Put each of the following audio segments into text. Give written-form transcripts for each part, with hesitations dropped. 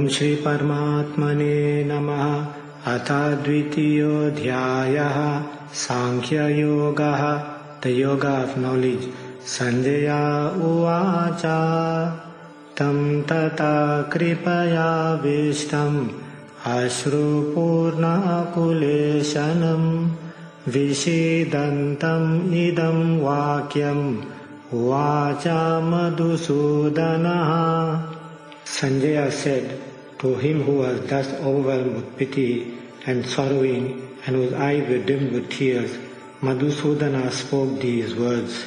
Om Shri Paramatmane Namaha. Atha Dvitiyoധ്യായः Sankhya Yoga, the Yoga of Knowledge. Sanjaya Uvacha Tam Tata Kripaya Vishtam Ashru Purna Kuleshanam Vishidantam Idam Vakyam Uvacha Madhusudanaha. Sanjaya said to him who was thus overwhelmed with pity and sorrowing and whose eyes were dimmed with tears, Madhusudana spoke these words.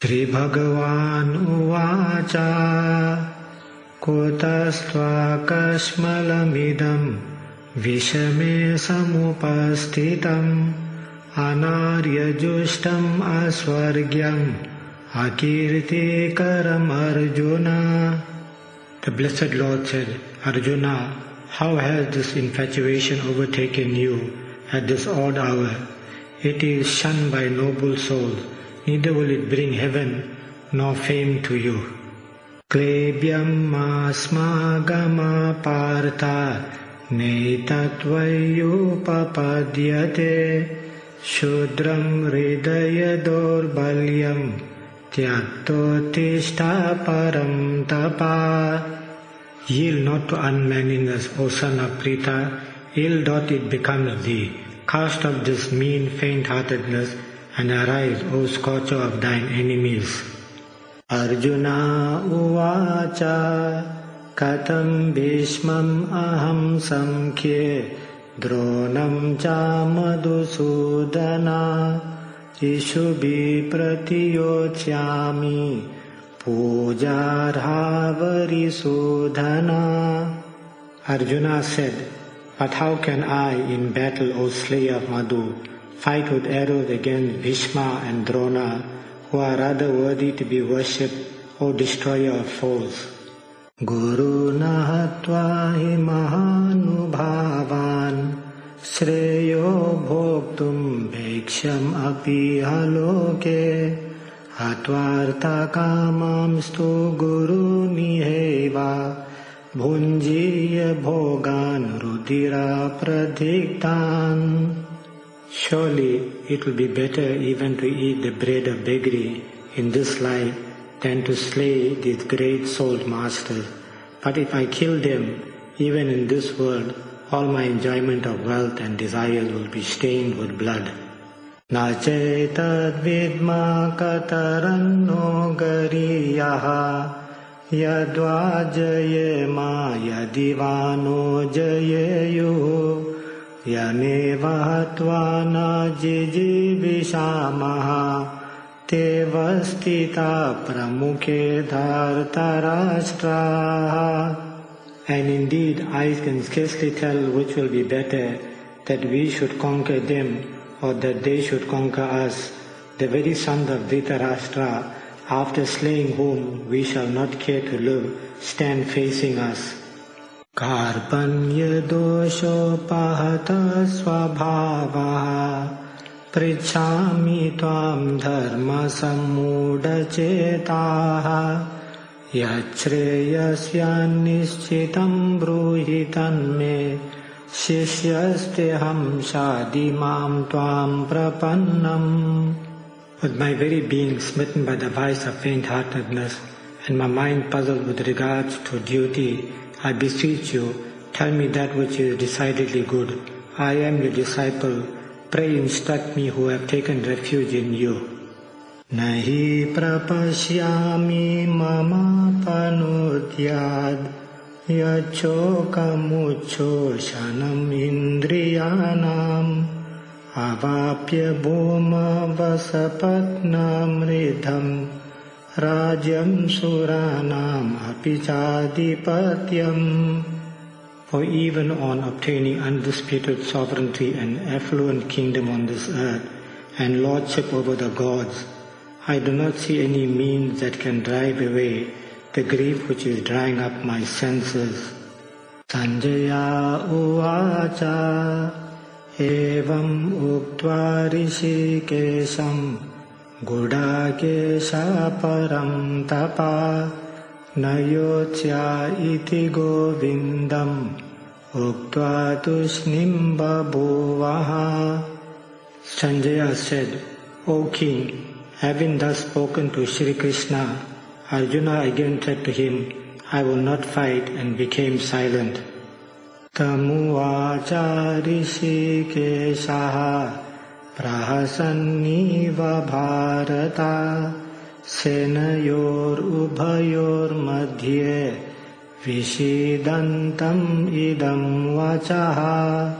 Shri Bhagawan Uvacha Kutastva Kashmalamidam Vishame Samupastitam Anarya Justam Aswargyam Akirti Karam Arjuna. The Blessed Lord said, Arjuna, how has this infatuation overtaken you at this odd hour? It is shunned by noble souls, neither will it bring heaven nor fame to you. Klebyam asmagama partha netatvayupapadyate shudram hridaya dorbalyam tyakto tishta param tapa. Yield not to unmanliness, O son of Pritha, ill doth it become thee. Cast off this mean faint-heartedness and arise, O scorcher of thine enemies. Arjuna Uvacha Katam Bhishmam Aham Samkhye Dronam Cha Madhusudana Ishubhi Pratiyochyami Pujarhavari Sudhana. Arjuna said, but how can I, in battle, O slayer of Madhu, fight with arrows against Bhishma and Drona, who are rather worthy to be worshipped, O destroyer of foes? Guru Nahatva hi mahanubhavan Shreyo bhoktum bheksham api haloke Hatvarta kamamstu guru niheva Bhunjiya bhogan rudira pradiktan. Surely it will be better even to eat the bread of beggary in this life than to slay these great souled masters. But if I kill them, even in this world, all my enjoyment of wealth and desires will be stained with blood. Na cetad vidma kataranno gariyaha Yadva jayema yadivano jayeyu Yaneva hatvana jijibishamaha Tevastita pramukhe dhartarashtraha. And indeed, I can scarcely tell which will be better, that we should conquer them or that they should conquer us, the very sons of Dhritarashtra, after slaying whom we shall not care to live, stand facing us. Karpanya dosho pahata swabhavaha Prichami tvam dharma sammuda chetaha Yachreyasya nischitam bruhitan me Shishyasteham shadimam tvam prapannam. With my very being smitten by the vice of faint-heartedness and my mind puzzled with regards to duty, I beseech you, tell me that which is decidedly good. I am your disciple. Pray instruct me who have taken refuge in you. Nahi prapashyami mama panudyad yachokamucho shanam indriyanam avapya bhuma vasapatnam ridham rajyam suranam apichadipatyam. For even on obtaining undisputed sovereignty and affluent kingdom on this earth and lordship over the gods, I do not see any means that can drive away the grief which is drying up my senses. Sanjaya Uvacha Evam Uktva Rishikesham Gudakesha Param Tapa Nayotya iti govindam uktva tushnim babhuvaha. Sanjaya said, O king, having thus spoken to Shri Krishna, Arjuna again said to him, I will not fight, and became silent. Tamuvacha rishikeshaha prahasanniva bharata senayor ubhayor madhye vishidantam idam vachaha.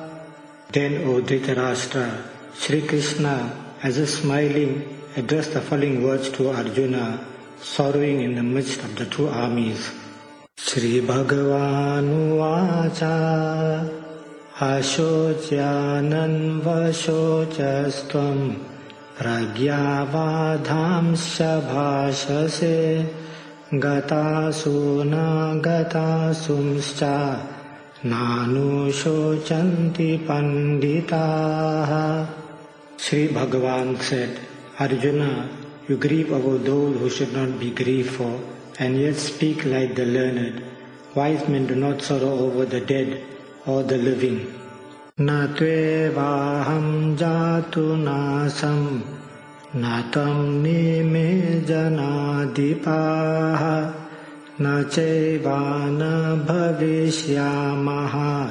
Then, O Dhritarashtra, Shri Krishna, as if smiling, addressed the following words to Arjuna, sorrowing in the midst of the two armies. Shri Bhagavan uvacha ashocyanan vashocastvam pragyavadhamsya bhashase gatasuna gatasumscha nanu shochanti panditaha. Shri Bhagavan said, Arjuna, you grieve over those who should not be grieved for, and yet speak like the learned. Wise men do not sorrow over the dead or the living. Na tvevaham jatu nasam natam nime janadipaha na chaivana bhavishyamaha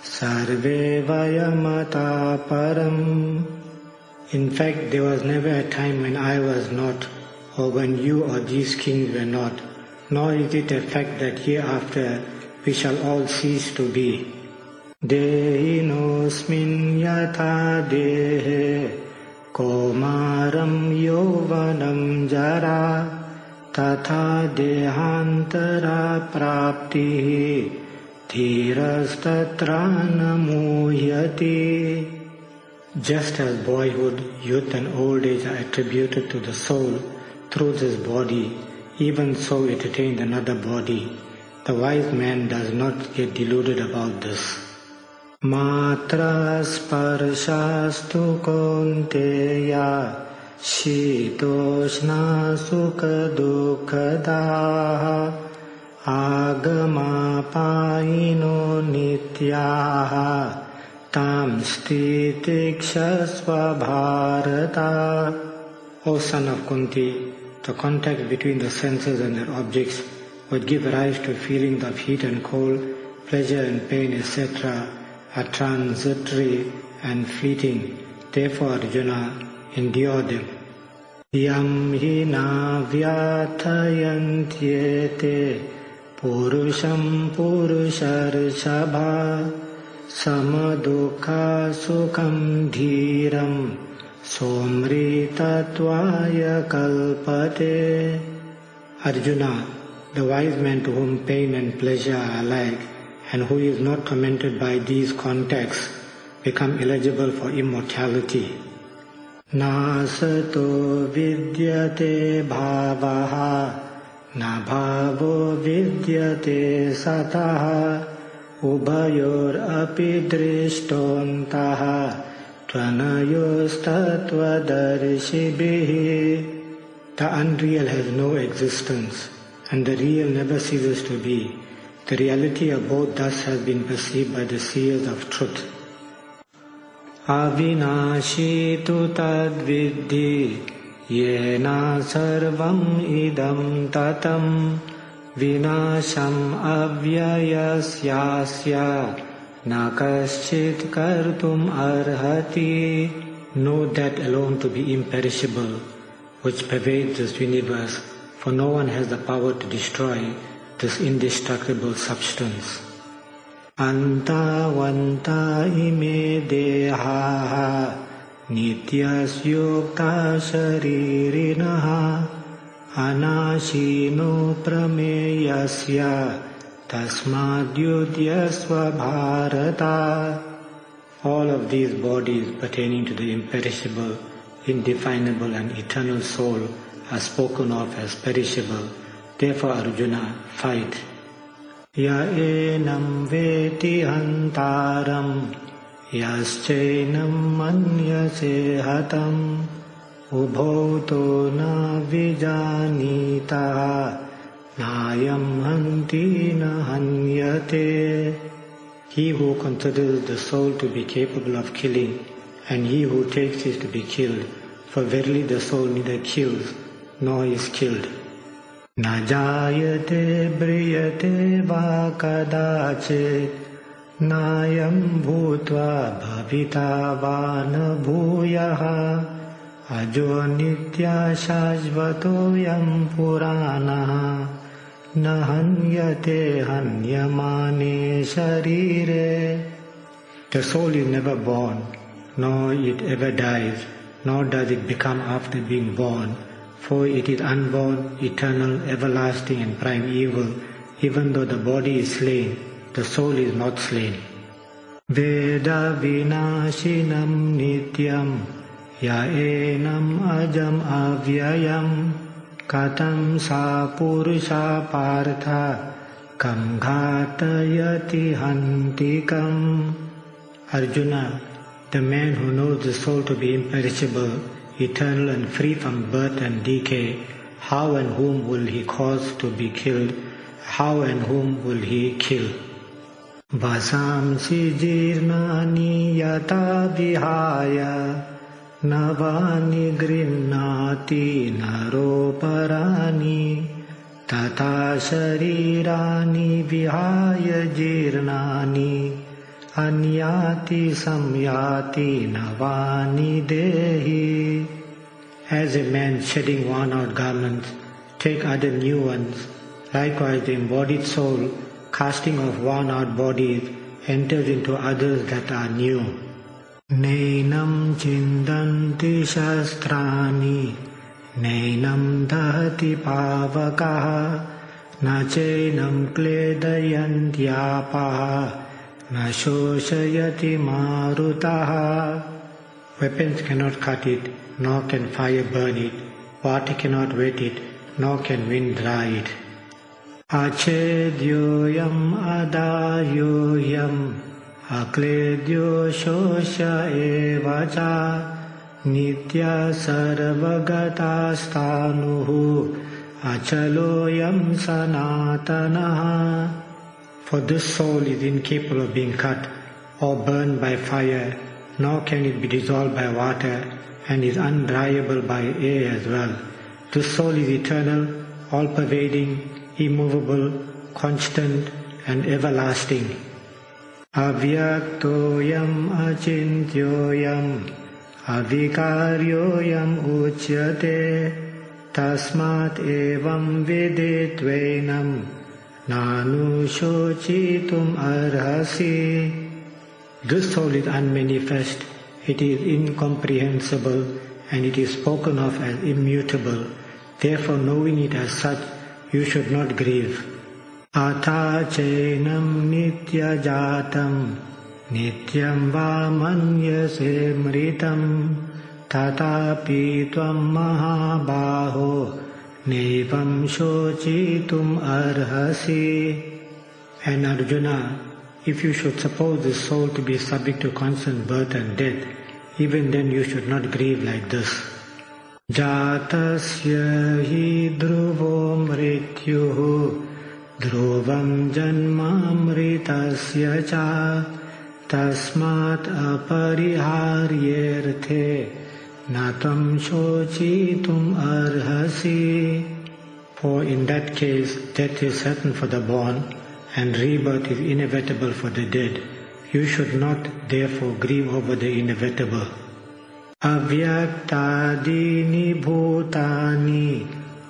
sarve vayamata param. In fact, there was never a time when I was not, or when you or these kings were not, nor is it a fact that hereafter we shall all cease to be. Dehinosmin yatha dehe komaram yovanam jara tatha dehantara praptihi dhirastatra namuhyati. Just as boyhood, youth and old age are attributed to the soul through this body, even so it attained another body. The wise man does not get deluded about this. Matra sparshastu konteya shitoshna sukha dukkadaha agama paino nityaha tam stitikshasva bharata. O son of Kunti, the contact between the senses and their objects would give rise to feelings of heat and cold, pleasure and pain, etc. are transitory and fleeting. Therefore, Arjuna, endure them. Yam hina vyathayantyete purusham purusharshaba samadukha sukham dhiram somritatvaya kalpate. Arjuna, the wise man to whom pain and pleasure are alike, and who is not tormented by these contacts, become eligible for immortality. Nasato vidyate bhavaha na bhavo vidyate sataha ubayor api drishtontaha tvanayostatvadarshibhihi. The unreal has no existence, and the real never ceases to be. The reality of both thus has been perceived by the seers of truth. Avinashi tu tadviddhi yena sarvam idam tatam vinasham avyayasyasya nakaschit kartum arhati. Know that alone to be imperishable, which pervades this universe, for no one has the power to destroy this indestructible substance. Anta vanta ime dehaha nityas yukta sharirinaha anashino prameyasya tasmadyudyasva bharata. All of these bodies pertaining to the imperishable, indefinable and eternal soul are spoken of as perishable. Therefore, Arjuna, fight. Ya enam veti hantaram yaschainam manyase hatam ubhauto na vijanita nayam hanti na hanyate. He who considers the soul to be capable of killing, and he who takes it to be killed, for verily the soul neither kills nor is killed. Na jayate briyate va kadachet, nayam bhutva bhavita va na bhuyaha, ajo nitya shashvato yam puranaha, na hanyate hanyamane sharire. The soul is never born, nor it ever dies, nor does it become after being born, for it is unborn, eternal, everlasting and primeval. Even though the body is slain, the soul is not slain. Veda vinashinam nityam, yaenam ajam avyayam, katam sa purusha partha, kam ghatayati hantikam. Arjuna, the man who knows the soul to be imperishable, eternal and free from birth and decay, how and whom will he cause to be killed? How and whom will he kill? Vasamsi jirnani yata vihaya, navani grinnati naroparani, tata sharirani vihaya jirnani, anyati samyati navani dehi. As a man shedding worn-out garments, take other new ones, likewise the embodied soul, casting off worn-out bodies, enters into others that are new. Nainam chindanti shastrani, nainam dahati pavakaha, nachainam kledayantyapaha, na shoshayati marutaha. Weapons cannot cut it, nor can fire burn it. Water cannot wet it, nor can wind dry it. Achedyoyam adayoyam, akledyo shosha evacha, nitya sarvagatastanuhu, achaloyam sanatanaha. For this soul is incapable of being cut or burned by fire, nor can it be dissolved by water, and is undryable by air as well. This soul is eternal, all-pervading, immovable, constant, and everlasting. Avyaktoyam achintyoyam, avikaryoyam uchyate, tasmat evam videtvenam, nanu shochitum arhasi. This soul is unmanifest, it is incomprehensible, and it is spoken of as immutable. Therefore, knowing it as such, you should not grieve. Atha chainam nitya jatam, nityam va manyase mritam, tatapi tvam mahabaho, nevam shochitum arhasi. And Arjuna, if you should suppose the soul to be subject to constant birth and death, even then you should not grieve like this. Jatasya hi dhruvo mrityuhu, dhruvam janmamritasya cha, tasmat apariharyerthe, natam shochitum arhasi. For in that case, death is certain for the born, and rebirth is inevitable for the dead. You should not therefore grieve over the inevitable. Avyaktadini bhutani,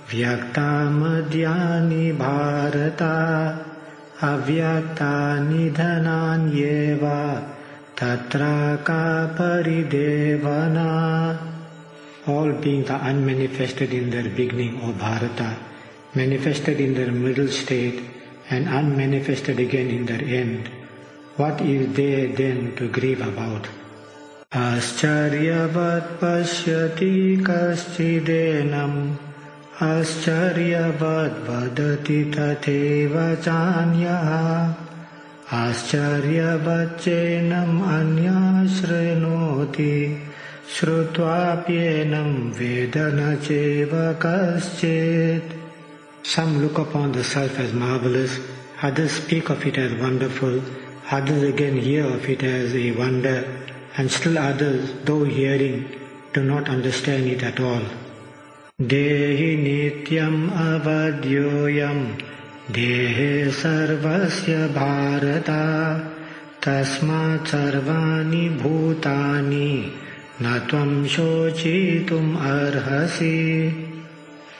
vyakta madhyani bharata, avyaktani dhananyeva, tatra ka paridevana. All beings are unmanifested in their beginning, O Bharata, manifested in their middle state, and unmanifested again in their end. What is there then to grieve about? Ascharyavat pashyati kaschidenam, ascharyavat vadati tatheva chanyaha, ascharyavat chenam anya shrenoti, shrutva pyenam vedana cheva kaschet. Some look upon the self as marvelous, others speak of it as wonderful, others again hear of it as a wonder, and still others, though hearing, do not understand it at all. Dehi nityam avadyoyam dehe sarvasya bharata tasmat sarvani bhutani natvam shochitum arhasi.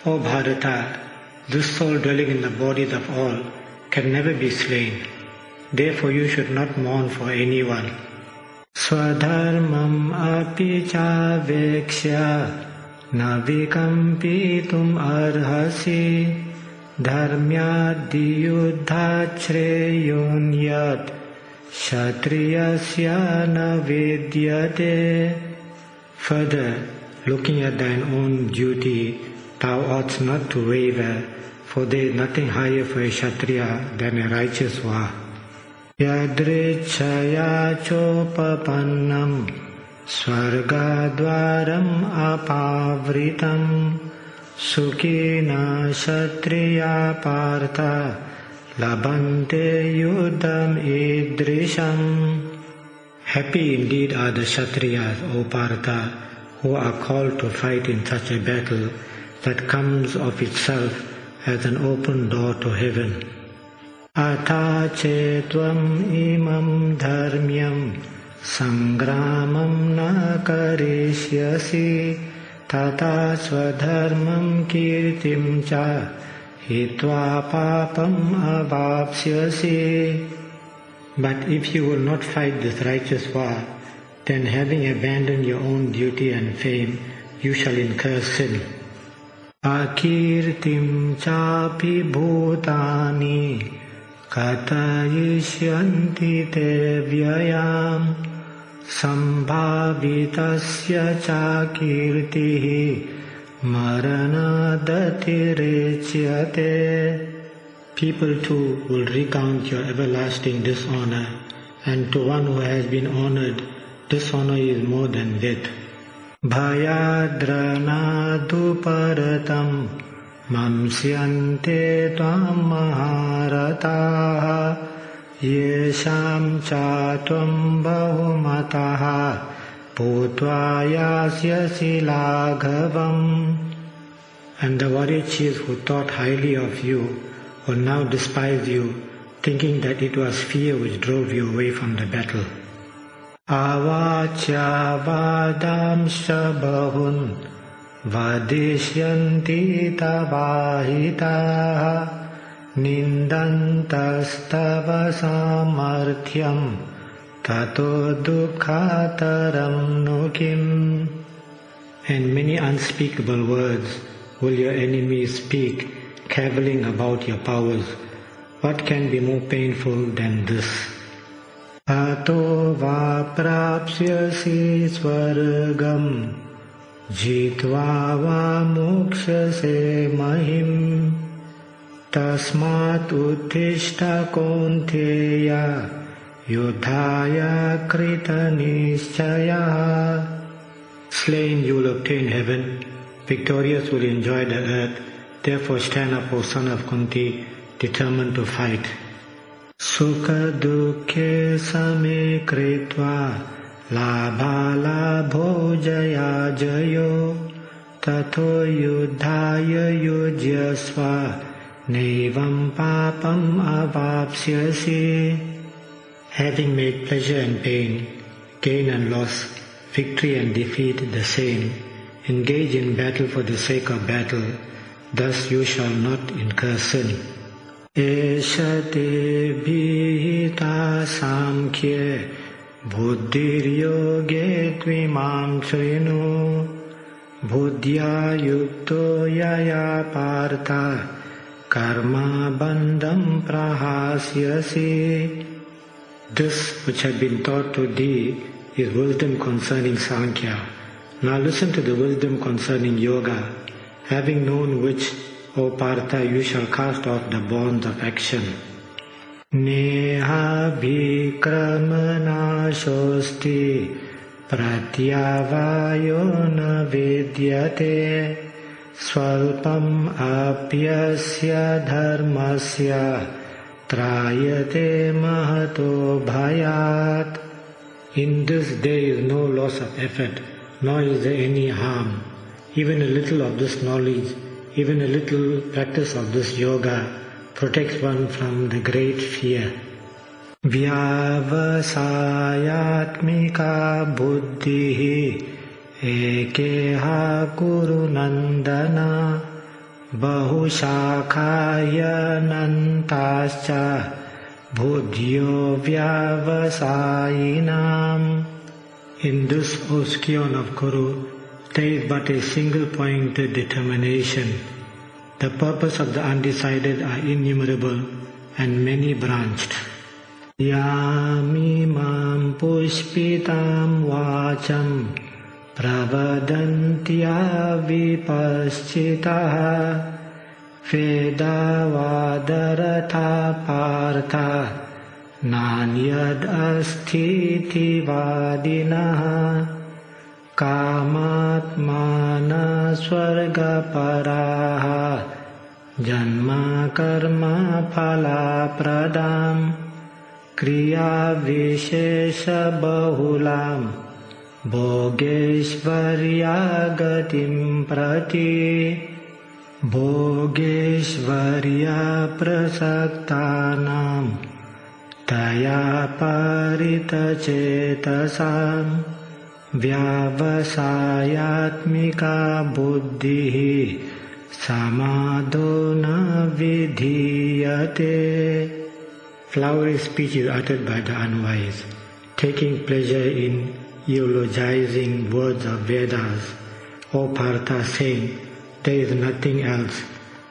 O Bharata, this soul dwelling in the bodies of all can never be slain. Therefore you should not mourn for anyone. Swadharmam api chavekshya navikampitum arhasi dharmyadi yuddhachreyon yat kshatriyasya na vidyate. Further, looking at thine own duty, thou oughtst not to waver, for there is nothing higher for a Kshatriya than a righteous war. Yadrichaya chopapannam svargadvaram apavritam sukhina Kshatriya partha labante yuddham idrisham. Happy indeed are the Kshatriyas, O Partha, who are called to fight in such a battle that comes of itself as an open door to heaven. Atha chetvam imam dharmyam sangramam na karishyasi tata swadharmam kirtim cha hitva papam avapsyasi. But if you will not fight this righteous war, then having abandoned your own duty and fame, you shall incur sin. Akirtim chapi bhutani katayishyanti te vyayam sambhavitasya chakirtihi maranadatirichyate. People too will recount your everlasting dishonor, and to one who has been honored, dishonor is more than death. Bhayadrana duparatam mamsyante tvam maharataha yesham chatvam bahumataha putva yasyasi laghavam. And the warrior chiefs who thought highly of you will now despise you, thinking that it was fear which drove you away from the battle. Avachya vadam shabahun vadishyanti tavahitaha nindantastava samarthyam tato dukkataram nukim. And many unspeakable words will your enemies speak, cavilling about your powers. What can be more painful than this? Ato va prapsyasi swargam jitva va mokshase mahim tasmat uttishta konteya yudhaya krita nischaya. Slain you will obtain heaven, victorious will enjoy the earth. Therefore stand up, O son of Kunti, determined to fight. Sukha dukkhe same kritva labha labho jaya jayo tato yuddhaya yujyasva nevam papam avapsyasi. Having made pleasure and pain, gain and loss, victory and defeat the same, engage in battle for the sake of battle, thus you shall not incur sin. Eshate bhita samkhye buddhir yoge tvimam shrinu buddhya yukto yaya partha karma bandham prahasyasi. This which had been taught to thee is wisdom concerning Sankhya. Now listen to the wisdom concerning Yoga, having known which, O Partha, you shall cast off the bonds of action. Neha bhikramana shosti pratyavayo na vidyate Swalpam apyasya dharmasya trayate mahato bhayat. In this there is no loss of effort, nor is there any harm. Even a little of this knowledge, even a little practice of this yoga protects one from the great fear. Vyavasayatmika buddhihi ekeha kuru nandana bahushakaya nantascha buddhyo vyavasayinam. In this, O scion of Kuru, there is but a single-pointed determination. The purpose of the undecided are innumerable and many-branched. Yamimam pushpitam vacham pravadantya vipaschitaha Veda vadarata partha nanyad asthiti vadinaha kamatmana swarga paraha janma karma phala pradam kriya vishesha bahulam bhogeshvarya gatim prati Bhogeshvarya prasaktanam taya parita cetasam vyavasayatmika buddhihi samadona vidhiyate. Flowery speech is uttered by the unwise, taking pleasure in eulogizing words of Vedas, O Partha, saying, there is nothing else.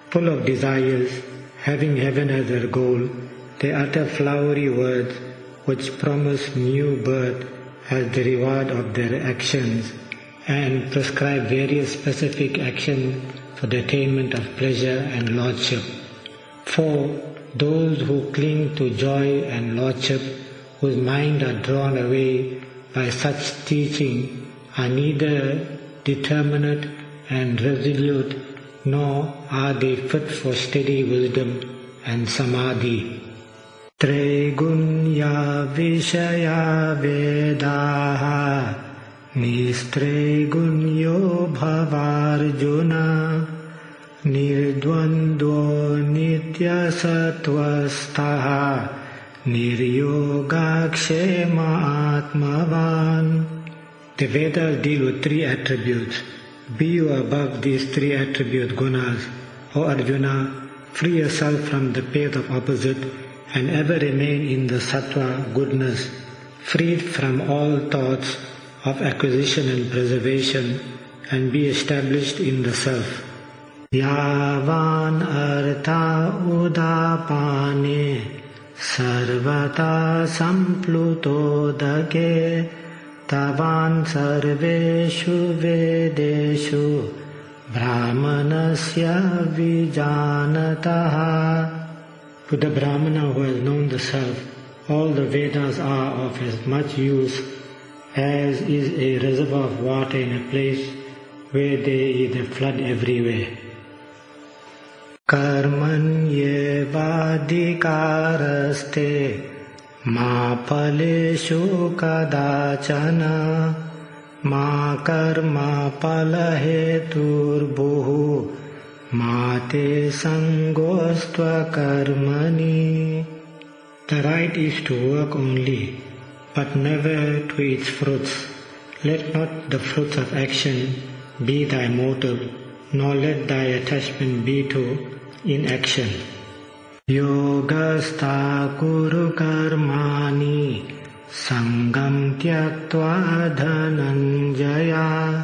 Full of desires, having heaven as their goal, they utter flowery words which promise new birth as the reward of their actions and prescribe various specific actions for the attainment of pleasure and lordship. For those who cling to joy and lordship, whose mind are drawn away by such teaching, are neither determinate and resolute, nor are they fit for steady wisdom and samadhi. Tregunya vishaya vedaha nistregunyo bhavarjuna nirdvandvo nitya sattvastaha niryogakshema atmavan. The Vedas deal with three attributes. Be you above these three attribute gunas, O Arjuna, free yourself from the path of opposite and ever remain in the sattva goodness, freed from all thoughts of acquisition and preservation, and be established in the self. Yavan artha udapane sarvata samplutodake Tavan sarveshu vedeshu brahmanasya vijanataha. To the Brahmana who has known the self, all the Vedas are of as much use as is a reservoir of water in a place where there is a flood everywhere. Karmanye vadikaraste Ma paleshu kadachana ma karma palaheturbuhu ma te sangostva karmani. The right is to work only, but never to its fruits. Let not the fruits of action be thy motive, nor let thy attachment be to inaction. Yogastha kuru karmani sangam tyaktva dhananjaya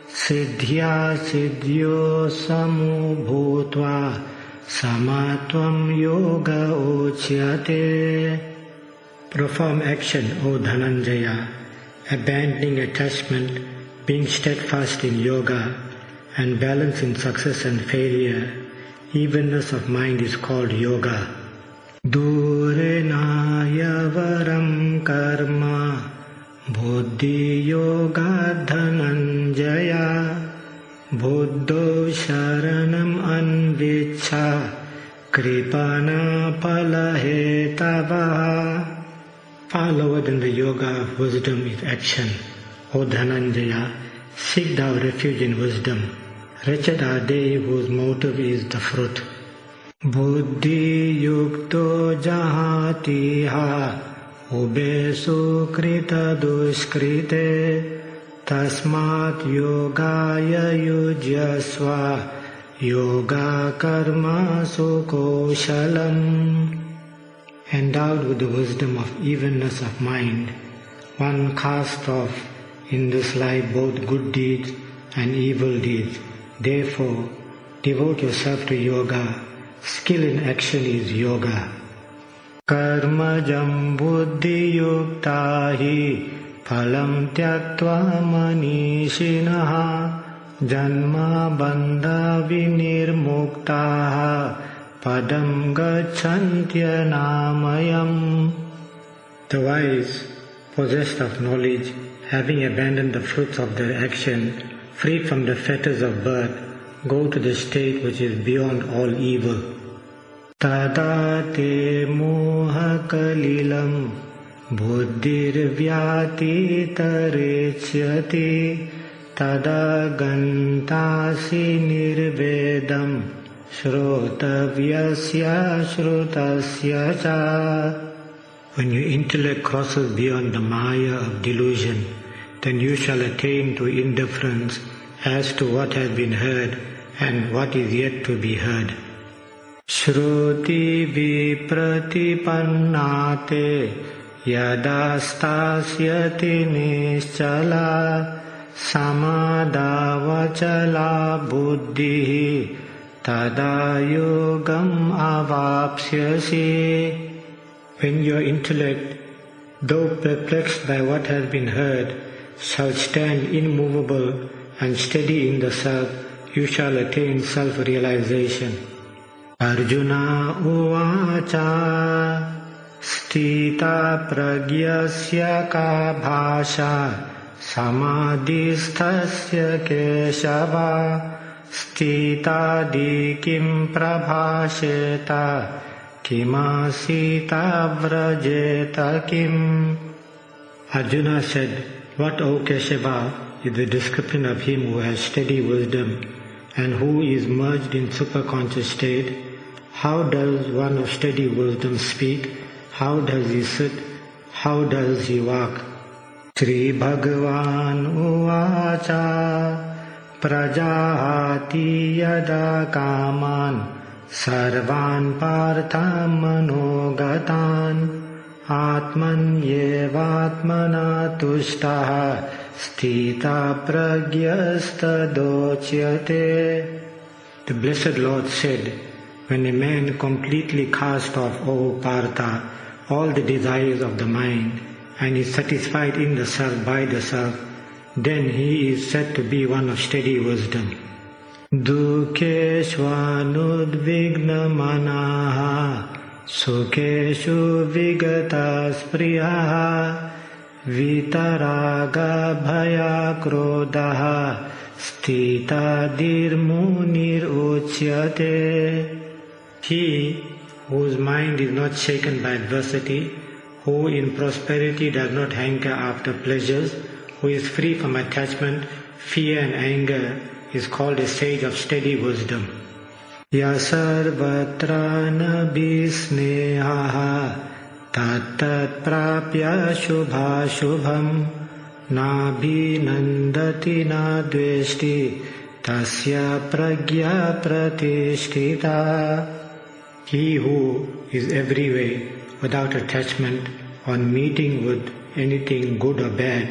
siddhya siddhyo samubhutva samatvam yoga uchyate. Perform action, O Dhananjaya, abandoning attachment, being steadfast in yoga, and balance in success and failure. Evenness of mind is called yoga. Durenaya varam karma buddhi yoga dhananjaya Buddho sharanam anvicha kripana palahetavaha. Far lower than the yoga of wisdom is action. O Dhananjaya, seek thou refuge in wisdom. Wretched are they whose motive is the fruit. Buddhi yukto jahatiha ubesu krita duskrite tasmat yogaya yujyasva yoga karma sukoshalam. Endowed with the wisdom of evenness of mind, one casts off in this life both good deeds and evil deeds. Therefore, devote yourself to yoga. Skill in action is yoga. Karmajam buddhi yuktahi phalam tyaktva manishinaha janma bandha vinirmuktaha padam gacchantya namayam. The wise, possessed of knowledge, having abandoned the fruits of their action, freed from the fetters of birth, go to the state which is beyond all evil. Tada te moha kalilam buddhir vyati tarechyati tada gantasi nirvedam shrotavyasya shrutasya cha. When your intellect crosses beyond the maya of delusion, then you shall attain to indifference as to what has been heard and what is yet to be heard. Shruti vipratipanate yada stasyati nischala samadavachala buddhi tada yogam avapsyasi. When your intellect, though perplexed by what has been heard, shall stand immovable and steady in the self, you shall attain self-realization. Arjuna uvacha stita pragyasya ka bhasha samadhisthasya keshava stita dikim prabhasheta kimasita vrajeta kim. Arjuna said, "What, O Keshava, is the description of him who has steady wisdom and who is merged in superconscious state? How does one of steady wisdom speak? How does he sit? How does he walk?" Shri Bhagawan uvacha prajahati yada kaman sarvan partham manogatan atman yevatmana tushtaha stita pragyasta dochyate. The Blessed Lord said, when a man completely casts off, O Partha, all the desires of the mind and is satisfied in the self by the self, then he is said to be one of steady wisdom. Dukeshvanudvigna manaha sukeshu vigata spriyaha vitaraga bhaya krodaha stita dirmunir uchyate. He whose mind is not shaken by adversity, who in prosperity does not hanker after pleasures, who is free from attachment, fear and anger, is called a sage of steady wisdom. Yasarvatra nabhisnehaha tattat prapya shubha shubham nabhi nandati nadveshti tasya pragya pratishtita. He who is every way without attachment on meeting with anything good or bad,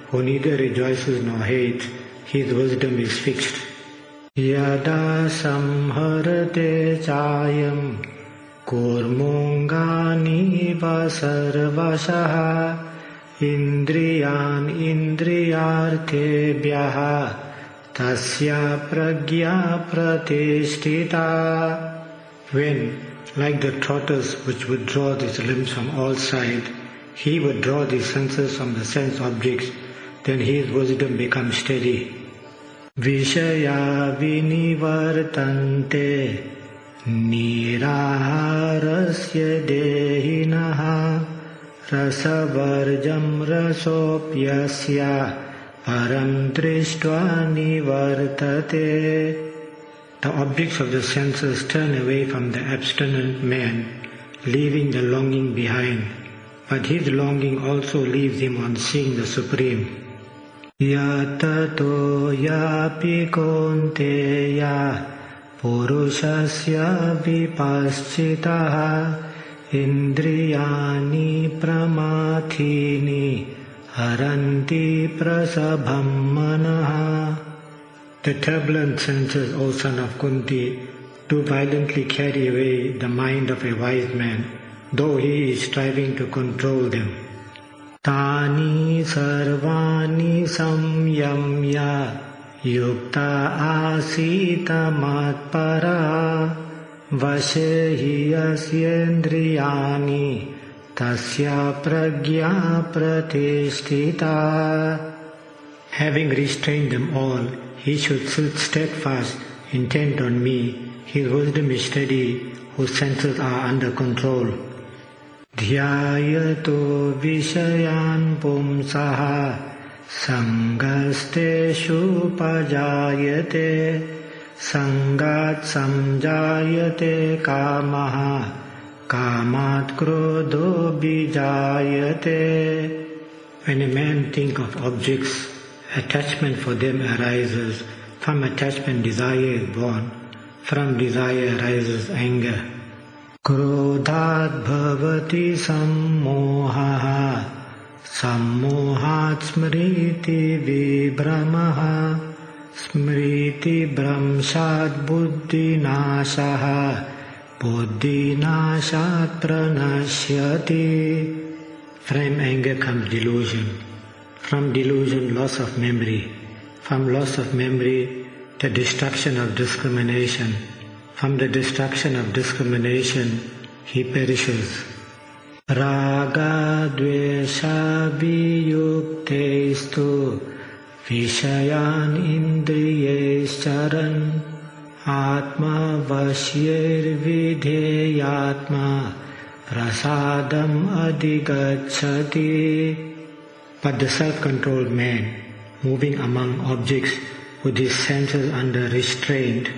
who neither rejoices nor hates, his wisdom is fixed. Yada samharate chayam kurmungani vasarvasaha indriyan indriyarthebhyaha tasya pragya pratishtita. When, like the tortoise which withdraws its limbs from all sides, he withdraws his senses from the sense objects, then his wisdom becomes steady. Vishaya vinivartante niraharasya dehinaha rasavarjam rasopyasya param drishtva nivartate. The objects of the senses turn away from the abstinent man, leaving the longing behind, but his longing also leaves him on seeing the Supreme. Yatato yapi konteya purushasya vipaschitaha indriyani pramathini haranti prasabham manaha. The turbulent senses, O son of Kunti, do violently carry away the mind of a wise man, though he is striving to control them. Tani sarvani samyamya yukta asita matpara vashehi yasyendriyani tasya pragya pratishtita. Having restrained them all, he should sit steadfast, intent on me. His wisdom is steady, whose senses are under control. Dhyayato vishayan pumsaha sangasteshu pajayate sangat samjayate kamaha kamat krodho bijayate. When a man thinks of objects, attachment for them arises. From attachment desire is born. From desire arises anger. Krodhat bhavati sammohaha sammohat smriti vibhramaha smriti bhramshat buddhi nashaha buddhi nashat pranashyati. From anger comes delusion. From delusion, loss of memory. From loss of memory, the destruction of discrimination. From the destruction of discrimination, he perishes. Raga dvesha viyuktestu vishayan indriyescharan atma vashyir vidheyatma prasadam adhigacchati. But the self-controlled man, moving among objects with his senses under restraint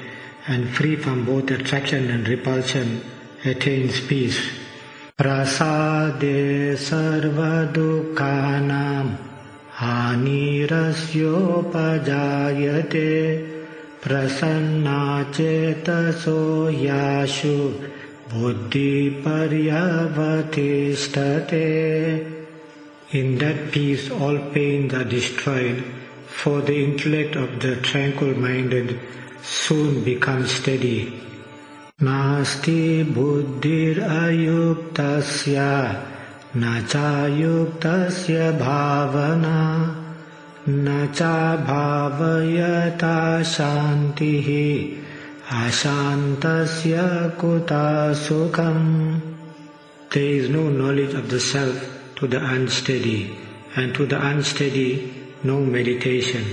and free from both attraction and repulsion, attains peace. Prasade sarva dukhanam hanirasyopajayate prasanna chetaso yashu buddhi paryavatishtate. In that peace all pains are destroyed, for the intellect of the tranquil-minded soon becomes steady. Nasti buddhir ayuktasya nacha yuktasya bhavana nacha bhavayata shantihi ashantasya kuta sukham. There is no knowledge of the self to the unsteady, and to the unsteady no meditation,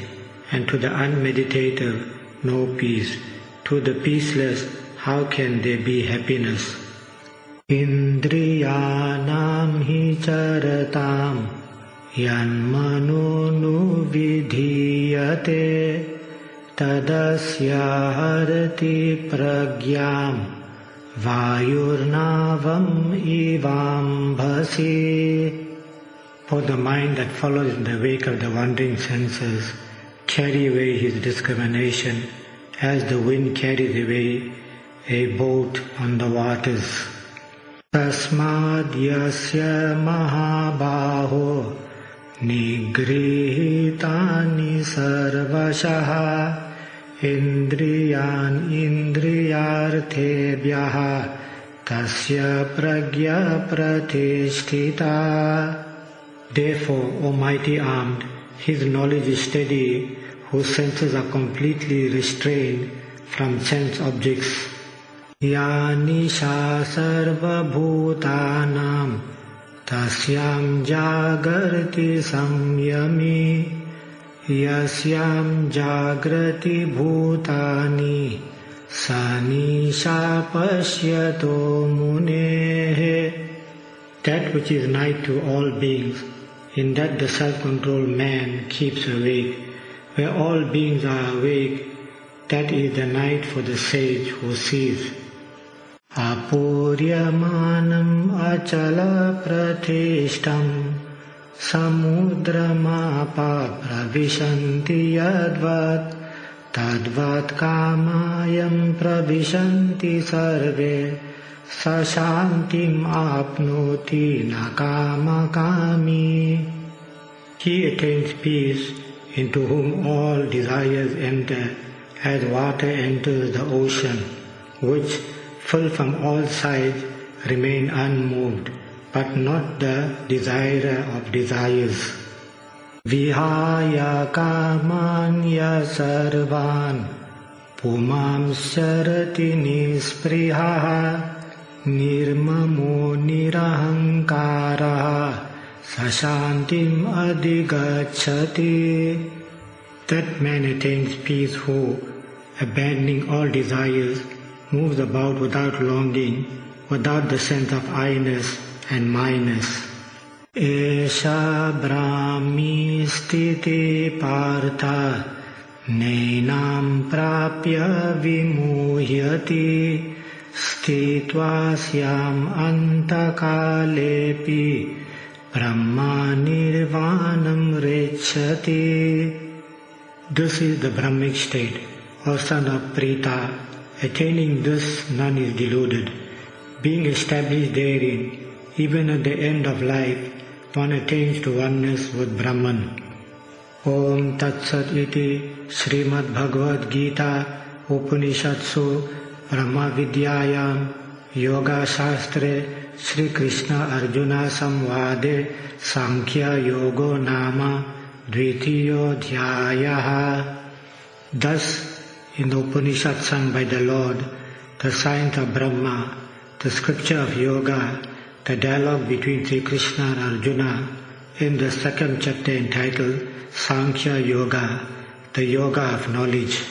and to the unmeditative no peace. To the peaceless how can there be happiness? Indriyanam hi charatam yanmanunu vidhiyate tadasya harati pragyam vayurnavam ivam bhasi. For the mind that follows in the wake of the wandering senses carry away his discrimination as the wind carries away a boat on the waters. Tasmad yasya mahabaho nigrihitani sarvashaha indriyan indriyarthebhyaha tasya pragya pratishtita. Therefore, O mighty armed, his knowledge is steady, whose senses are completely restrained from sense objects. Yanisha sarva bhutanam tasyam jagarti samyami yasyam jagrati bhutani sanisha pashyato munehe. That which is night to all beings, in that the self-controlled man keeps awake. Where all beings are awake, that is the night for the sage who sees. Apuryamanam achala pratishtam samudramapa pravishanti yadvat tadvat kamayam pravishanti sarve sashantim apnoti nakamakami. He attains peace into whom all desires enter, as water enters the ocean, which, full from all sides, remain unmoved, but not the desirer of desires. Vihaya kamanya sarvan pumam sarati nisprihaha nirmamo nirahankaraha sashantim adhigacchati. That man attains peace who, abandoning all desires, moves about without longing, without the sense of I-ness and my-ness. Esha brahmi sthiti partha nenam prapya vimuhyati sthitva syam antakalepi brahma nirvanam ricchati. This is the Brahmic state, or son of Prita. Attaining this, none is deluded. Being established therein, even at the end of life, one attains to oneness with Brahman. Om Tat Sat iti Srimad Bhagavad Gita Upanishadsu Brahma Vidyayam Yoga Shastra Shri Krishna Arjuna Samvade Sankhya Yoga Nama Dvitiyo Dhyayaha. Thus, in the Upanishad sung by the Lord, the science of Brahma, the scripture of Yoga, the dialogue between Sri Krishna and Arjuna, in the second chapter entitled Sankhya Yoga, the Yoga of Knowledge.